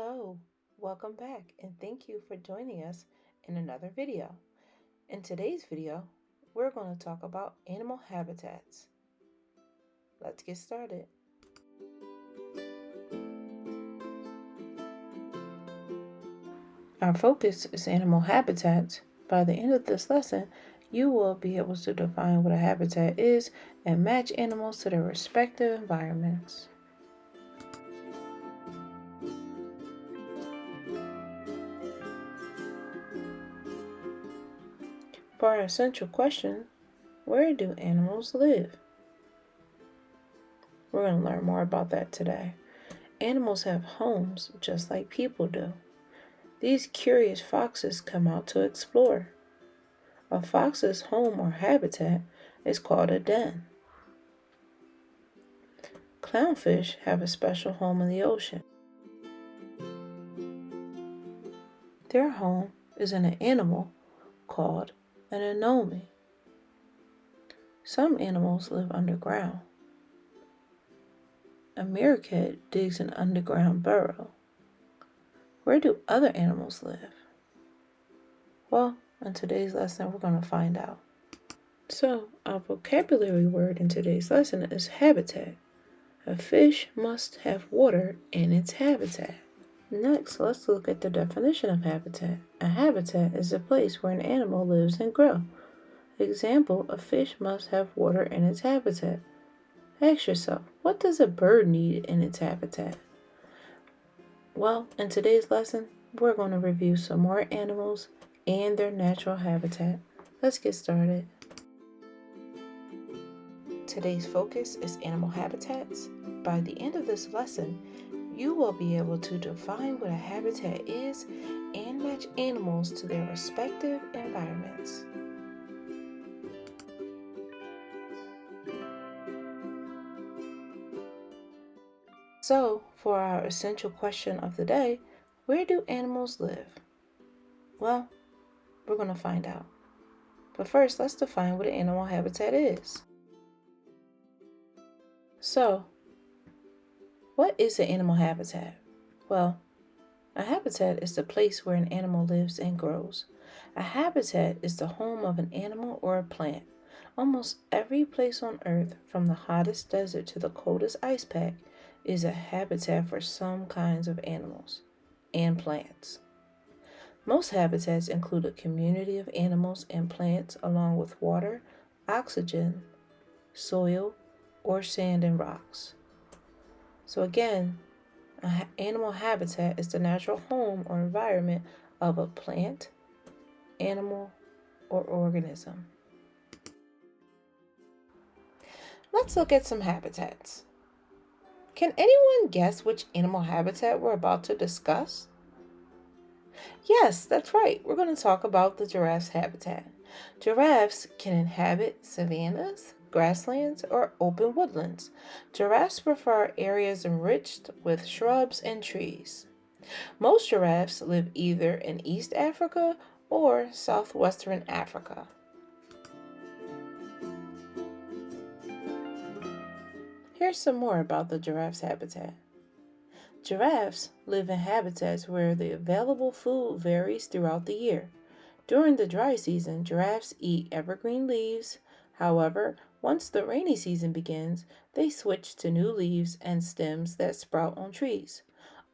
Hello, welcome back, and thank you for joining us in another video. In today's video, we're going to talk about animal habitats. Let's get started. Our focus is animal habitats. By the end of this lesson, you will be able to define what a habitat is and match animals to their respective environments. For our essential question, where do animals live? We're going to learn more about that today. Animals have homes just like people do. These curious foxes come out to explore. A fox's home or habitat is called a den. Clownfish have a special home in the ocean. Their home is in an animal called an anemone. Some animals live underground. A meerkat digs an underground burrow. Where do other animals live? Well, in today's lesson, we're going to find out. So, our vocabulary word in today's lesson is habitat. A fish must have water in its habitat. Next, let's look at the definition of habitat. A habitat is a place where an animal lives and grows. Example, a fish must have water in its habitat. Ask yourself, what does a bird need in its habitat? Well, in today's lesson, we're going to review some more animals and their natural habitat. Let's get started. Today's focus is animal habitats. By the end of this lesson, you will be able to define what a habitat is and match animals to their respective environments. So, for our essential question of the day, where do animals live? Well, we're going to find out. But first, let's define what an animal habitat is. So, what is an animal habitat? Well, a habitat is the place where an animal lives and grows. A habitat is the home of an animal or a plant. Almost every place on Earth, from the hottest desert to the coldest ice pack, is a habitat for some kinds of animals and plants. Most habitats include a community of animals and plants along with water, oxygen, soil, or sand and rocks. So again, an animal habitat is the natural home or environment of a plant, animal, or organism. Let's look at some habitats. Can anyone guess which animal habitat we're about to discuss? Yes, that's right. We're going to talk about the giraffe's habitat. Giraffes can inhabit savannas, grasslands, or open woodlands. Giraffes prefer areas enriched with shrubs and trees. Most giraffes live either in East Africa or southwestern Africa. Here's some more about the giraffe's habitat. Giraffes live in habitats where the available food varies throughout the year. During the dry season, giraffes eat evergreen leaves. However, once the rainy season begins, they switch to new leaves and stems that sprout on trees.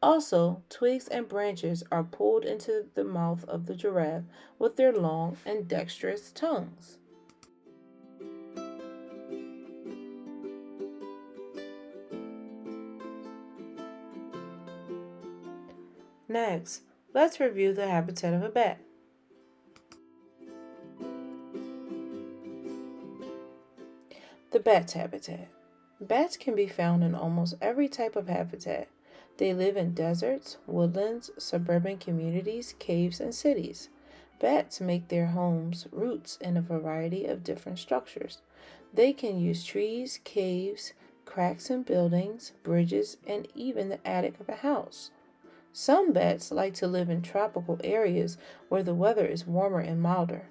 Also, twigs and branches are pulled into the mouth of the giraffe with their long and dexterous tongues. Next, let's review the habitat of a bat. The bat's habitat. Bats can be found in almost every type of habitat. They live in deserts, woodlands, suburban communities, caves, and cities. Bats make their homes roots in a variety of different structures. They can use trees, caves, cracks in buildings, bridges, and even the attic of a house. Some bats like to live in tropical areas where the weather is warmer and milder.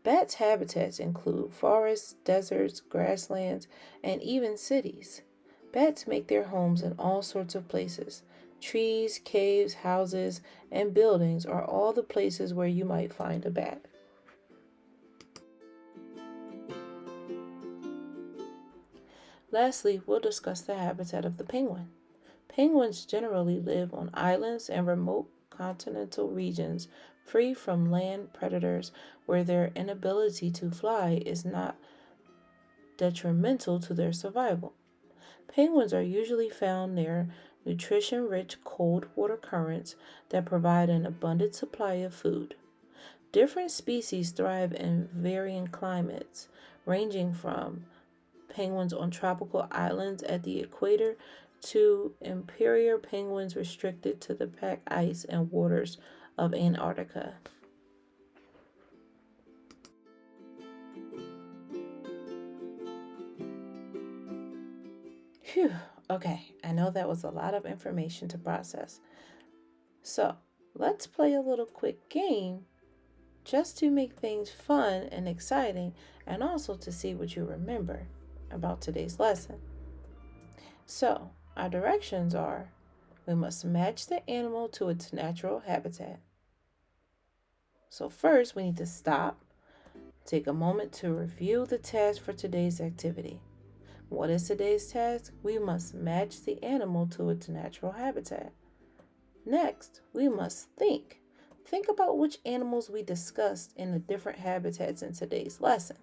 Bats' habitats include forests, deserts, grasslands, and even cities. Bats make their homes in all sorts of places. Trees, caves, houses, and buildings are all the places where you might find a bat. Lastly, we'll discuss the habitat of the penguin. Penguins generally live on islands and remote continental regions free from land predators where their inability to fly is not detrimental to their survival. Penguins are usually found near nutrition rich cold water currents that provide an abundant supply of food. Different species thrive in varying climates, ranging from penguins on tropical islands at the equator to imperial penguins restricted to the pack ice and waters of Antarctica. Phew, okay, I know that was a lot of information to process. So, let's play a little quick game just to make things fun and exciting and also to see what you remember about today's lesson. So, our directions are we must match the animal to its natural habitat. So, first, we need to stop, take a moment to review the task for today's activity. What is today's task? We must match the animal to its natural habitat. Next, we must think. Think about which animals we discussed in the different habitats in today's lesson.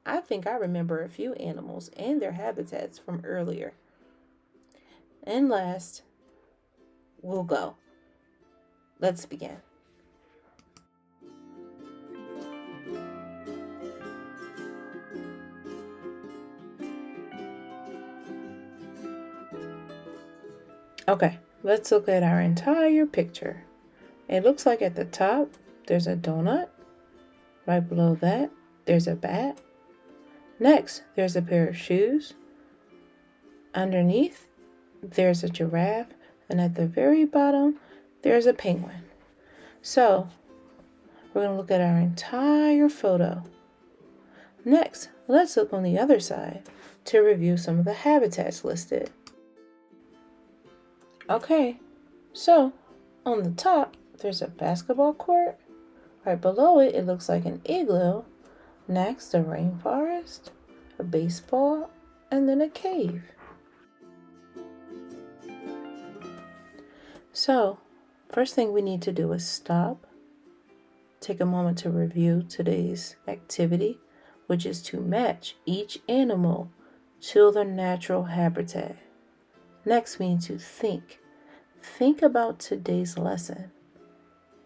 I think I remember a few animals and their habitats from earlier. And last, we'll go. Let's begin. Okay, let's look at our entire picture. It looks like at the top, there's a donut. Right below that, there's a bat. Next, there's a pair of shoes. Underneath, there's a giraffe. And at the very bottom, there's a penguin. So, we're going to look at our entire photo. Next, let's look on the other side to review some of the habitats listed. Okay, so on the top, there's a basketball court. Right below it, it looks like an igloo. Next, a rainforest, a baseball, and then a cave. So, first thing we need to do is stop, take a moment to review today's activity, which is to match each animal to their natural habitat. Next, we need to think. Think about today's lesson.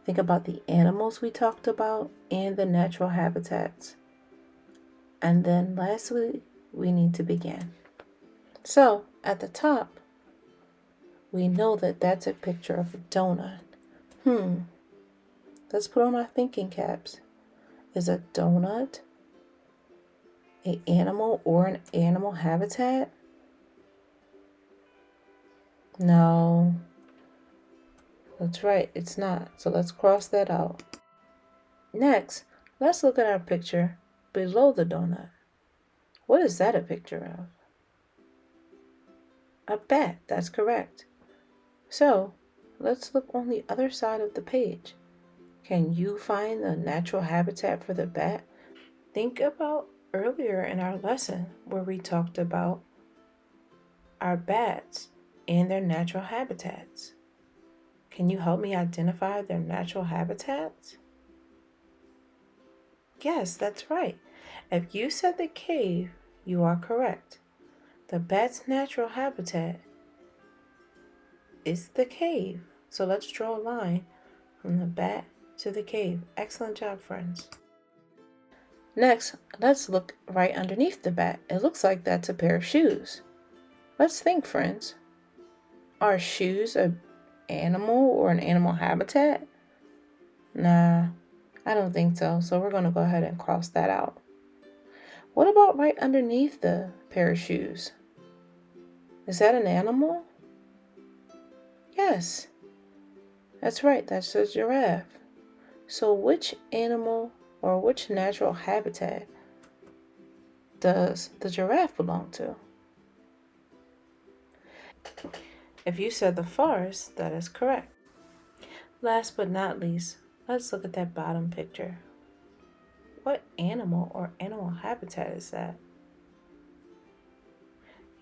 Think about the animals we talked about and the natural habitats. And then lastly, we need to begin. So, at the top, we know that that's a picture of a donut. Let's put on our thinking caps. Is a donut an animal or an animal habitat? No. That's right, it's not. So let's cross that out. Next, let's look at our picture below the donut. What is that a picture of? A bat, that's correct. So, let's look on the other side of the page. Can you find the natural habitat for the bat? Think about earlier in our lesson where we talked about our bats and their natural habitats. Can you help me identify their natural habitats? Yes, that's right. If you said the cave, you are correct. The bat's natural habitat is the cave. So let's draw a line from the bat to the cave. Excellent job, friends. Next, let's look right underneath the bat. It looks like that's a pair of shoes. Let's think, friends. Are shoes an animal or an animal habitat? Nah, I don't think so. So we're going to go ahead and cross that out. What about right underneath the pair of shoes? Is that an animal? Yes, that's right. That's a giraffe. So which animal or which natural habitat does the giraffe belong to? If you said the forest, that is correct. Last but not least, let's look at that bottom picture. What animal or animal habitat is that?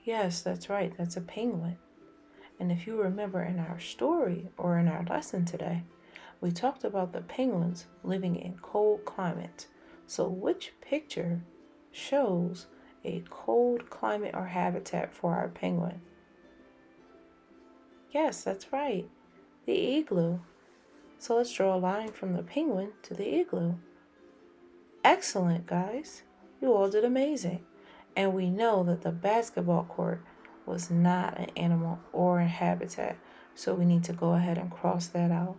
Yes, that's right, that's a penguin. And if you remember in our story or in our lesson today, we talked about the penguins living in cold climates. So, which picture shows a cold climate or habitat for our penguin? Yes, that's right, the igloo. So, let's draw a line from the penguin to the igloo. Excellent, guys. You all did amazing. And we know that the basketball court was not an animal or a habitat, so we need to go ahead and cross that out.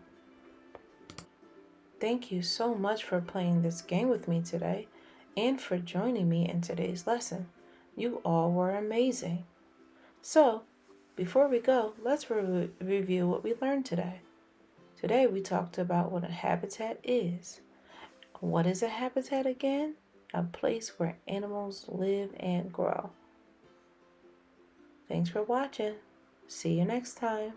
Thank you so much for playing this game with me today and for joining me in today's lesson. You all were amazing. So, before we go, let's review what we learned today. Today we talked about what a habitat is. What is a habitat again? A place where animals live and grow. Thanks for watching. See you next time.